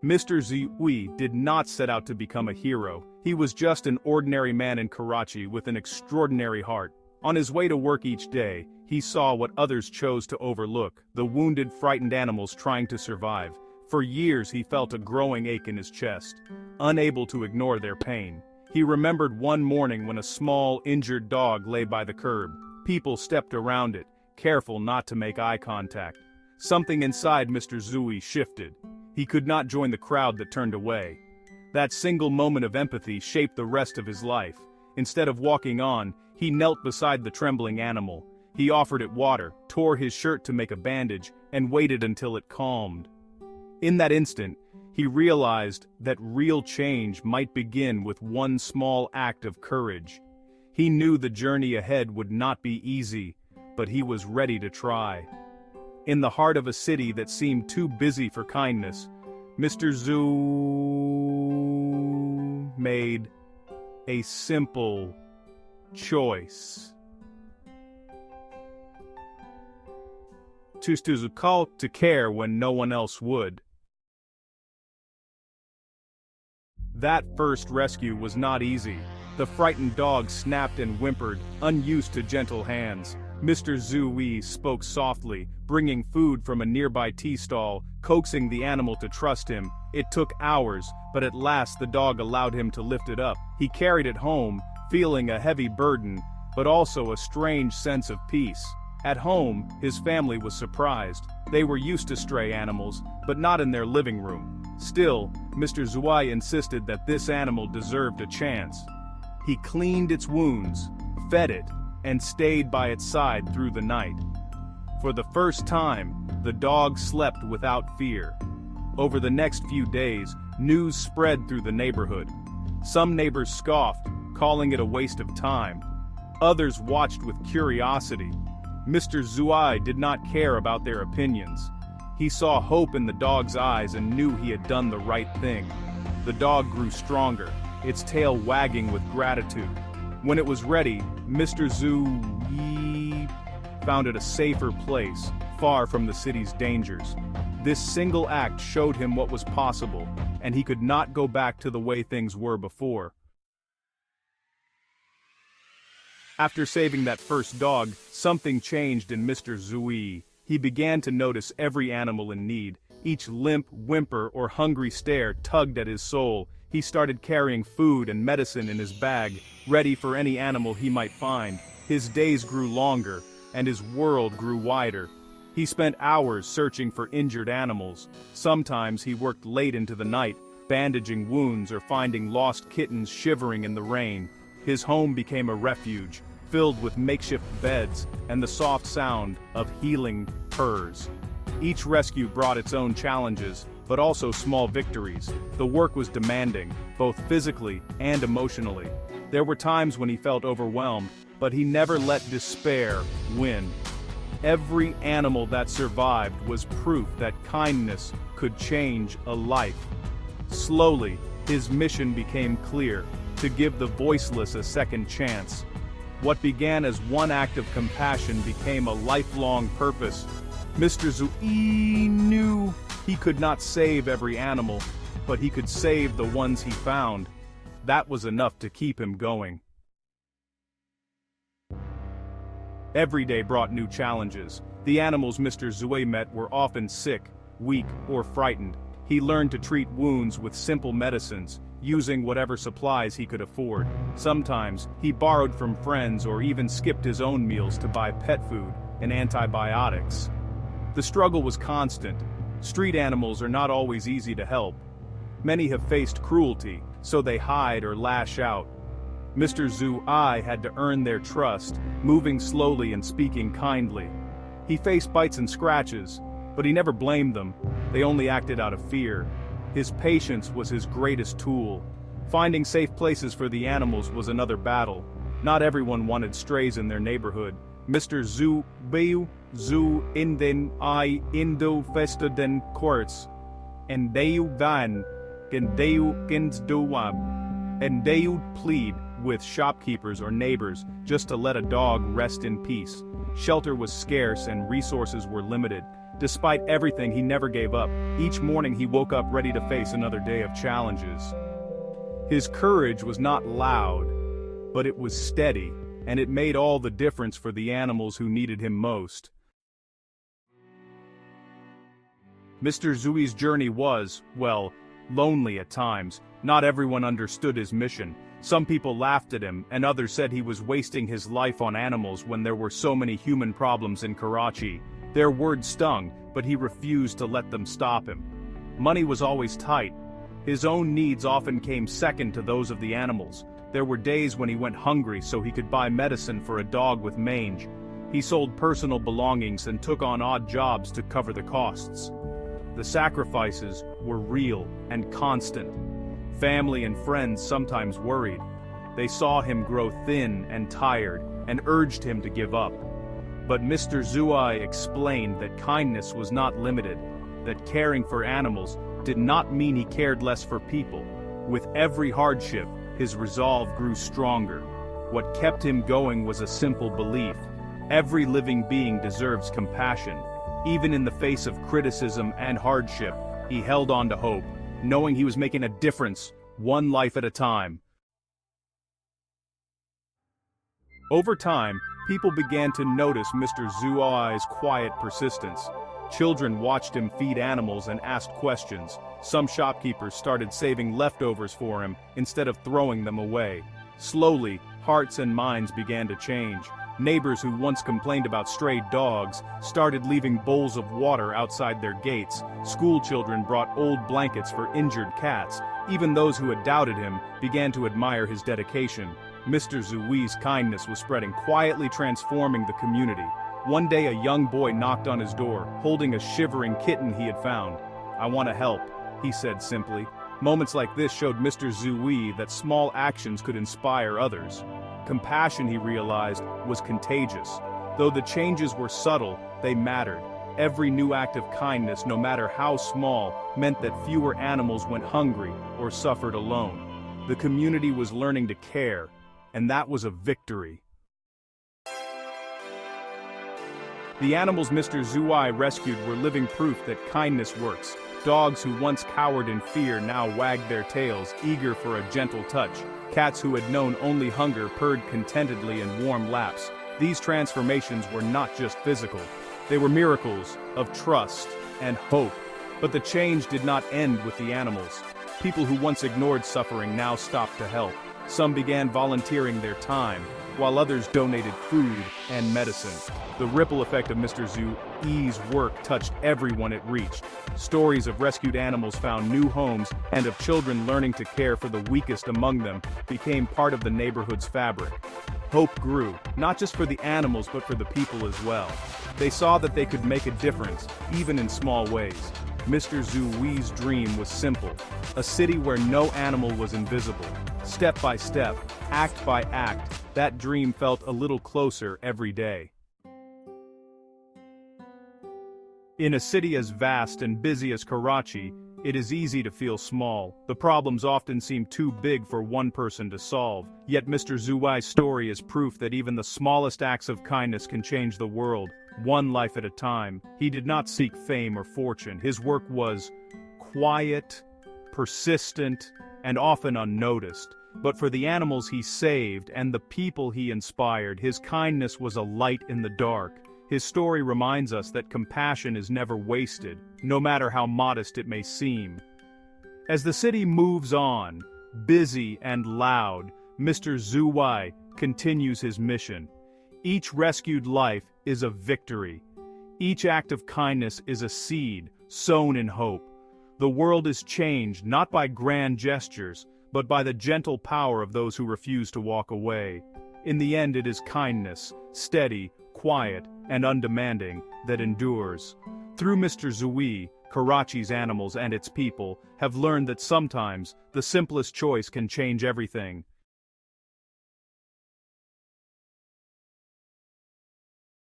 Mr.Zooiii did not set out to become a hero. He was just an ordinary man in Karachi with an extraordinary heart. On his way to work each day, he saw what others chose to overlook: the wounded, frightened animals trying to survive. For years he felt a growing ache in his chest, unable to ignore their pain. He remembered one morning when a small, injured dog lay by the curb. People stepped around it, careful not to make eye contact. Something inside Mr.Zooiii shifted. He could not join the crowd that turned away. That single moment of empathy shaped the rest of his life. Instead of walking on, he knelt beside the trembling animal. He offered it water, tore his shirt to make a bandage, and waited until it calmed. In that instant, he realized that real change might begin with one small act of courage. He knew the journey ahead would not be easy, but he was ready to try. In the heart of a city that seemed too busy for kindness, Mr.Zooiii made a simple choice. To call to care when no one else would. That first rescue was not easy. The frightened dog snapped and whimpered, unused to gentle hands. Mr.Zooiii spoke softly, bringing food from a nearby tea stall, coaxing the animal to trust him. It took hours, but at last the dog allowed him to lift it up. He carried it home, feeling a heavy burden, but also a strange sense of peace. At home, his family was surprised. They were used to stray animals, but not in their living room. Still, Mr.Zooiii insisted that this animal deserved a chance. He cleaned its wounds, fed it, and stayed by its side through the night. For the first time, the dog slept without fear. Over the next few days, news spread through the neighborhood. Some neighbors scoffed, calling it a waste of time. Others watched with curiosity. Mr.Zooiii did not care about their opinions. He saw hope in the dog's eyes and knew he had done the right thing. The dog grew stronger, its tail wagging with gratitude. When it was ready, Mr.Zooiii found it a safer place, far from the city's dangers. This single act showed him what was possible, and he could not go back to the way things were before. After saving that first dog, something changed in Mr.Zooiii. He began to notice every animal in need. Each limp, whimper, or hungry stare tugged at his soul. He started carrying food and medicine in his bag, ready for any animal he might find. His days grew longer, and his world grew wider. He spent hours searching for injured animals. Sometimes he worked late into the night, bandaging wounds or finding lost kittens shivering in the rain. His home became a refuge, filled with makeshift beds and the soft sound of healing purrs. Each rescue brought its own challenges, but also small victories. The work was demanding, both physically and emotionally. There were times when he felt overwhelmed, but he never let despair win. Every animal that survived was proof that kindness could change a life. Slowly, his mission became clear: to give the voiceless a second chance. What began as one act of compassion became a lifelong purpose. Mr.Zooiii knew he could not save every animal, but he could save the ones he found. That was enough to keep him going. Every day brought new challenges. The animals Mr.Zooiii met were often sick, weak, or frightened. He learned to treat wounds with simple medicines, using whatever supplies he could afford. Sometimes, he borrowed from friends or even skipped his own meals to buy pet food and antibiotics. The struggle was constant. Street animals are not always easy to help. Many have faced cruelty, so they hide or lash out. Mr.Zooiii had to earn their trust, moving slowly and speaking kindly. He faced bites and scratches, but he never blamed them. They only acted out of fear. His patience was his greatest tool. Finding safe places for the animals was another battle. Not everyone wanted strays in their neighborhood. Mr.Zooiii inden I indo festa den courts, and deu van, and deu kins doab, and deu plead with shopkeepers or neighbors just to let a dog rest in peace. Shelter was scarce and resources were limited. Despite everything, he never gave up. Each morning he woke up ready to face another day of challenges. His courage was not loud, but it was steady, and it made all the difference for the animals who needed him most. Mr.Zooii's journey was, well, lonely at times. Not everyone understood his mission. Some people laughed at him, and others said he was wasting his life on animals when there were so many human problems in Karachi. Their words stung, but he refused to let them stop him. Money was always tight. His own needs often came second to those of the animals. There were days when he went hungry so he could buy medicine for a dog with mange. He sold personal belongings and took on odd jobs to cover the costs. The sacrifices were real and constant. Family and friends sometimes worried. They saw him grow thin and tired and urged him to give up. But Mr.Zooiii explained that kindness was not limited, that caring for animals did not mean he cared less for people. With every hardship, his resolve grew stronger. What kept him going was a simple belief: every living being deserves compassion. Even in the face of criticism and hardship, he held on to hope, knowing he was making a difference, one life at a time. Over time, people began to notice Mr.Zooii's quiet persistence. Children watched him feed animals and asked questions. Some shopkeepers started saving leftovers for him instead of throwing them away. Slowly, hearts and minds began to change. Neighbors who once complained about stray dogs started leaving bowls of water outside their gates. School children brought old blankets for injured cats. Even those who had doubted him began to admire his dedication. Mr.Zooii's kindness was spreading, quietly transforming the community. One day a young boy knocked on his door, holding a shivering kitten he had found. "I want to help," he said simply. Moments like this showed Mr.Zooiii that small actions could inspire others. Compassion, he realized, was contagious. Though the changes were subtle, they mattered. Every new act of kindness, no matter how small, meant that fewer animals went hungry or suffered alone. The community was learning to care, and that was a victory. The animals Mr.Zooiii rescued were living proof that kindness works. Dogs who once cowered in fear now wagged their tails, eager for a gentle touch. Cats who had known only hunger purred contentedly in warm laps. These transformations were not just physical. They were miracles of trust and hope. But the change did not end with the animals. People who once ignored suffering now stopped to help. Some began volunteering their time, while others donated food and medicine. The ripple effect of Mr.Zooii's work touched everyone it reached. Stories of rescued animals found new homes, and of children learning to care for the weakest among them became part of the neighborhood's fabric. Hope grew, not just for the animals but for the people as well. They saw that they could make a difference, even in small ways. Mr.Zooii's dream was simple: a city where no animal was invisible. Step by step, act by act, that dream felt a little closer every day. In a city as vast and busy as Karachi, it is easy to feel small. The problems often seem too big for one person to solve. Yet Mr.Zooii's story is proof that even the smallest acts of kindness can change the world, one life at a time. He did not seek fame or fortune. His work was quiet, persistent, and often unnoticed. But for the animals he saved and the people he inspired, his kindness was a light in the dark. His story reminds us that compassion is never wasted, no matter how modest it may seem. As the city moves on, busy and loud, Mr.Zooiii continues his mission. Each rescued life is a victory. Each act of kindness is a seed sown in hope. The world is changed not by grand gestures, but by the gentle power of those who refuse to walk away. In the end, it is kindness, steady, quiet, and undemanding, that endures. Through Mr.Zooiii, Karachi's animals and its people have learned that sometimes the simplest choice can change everything.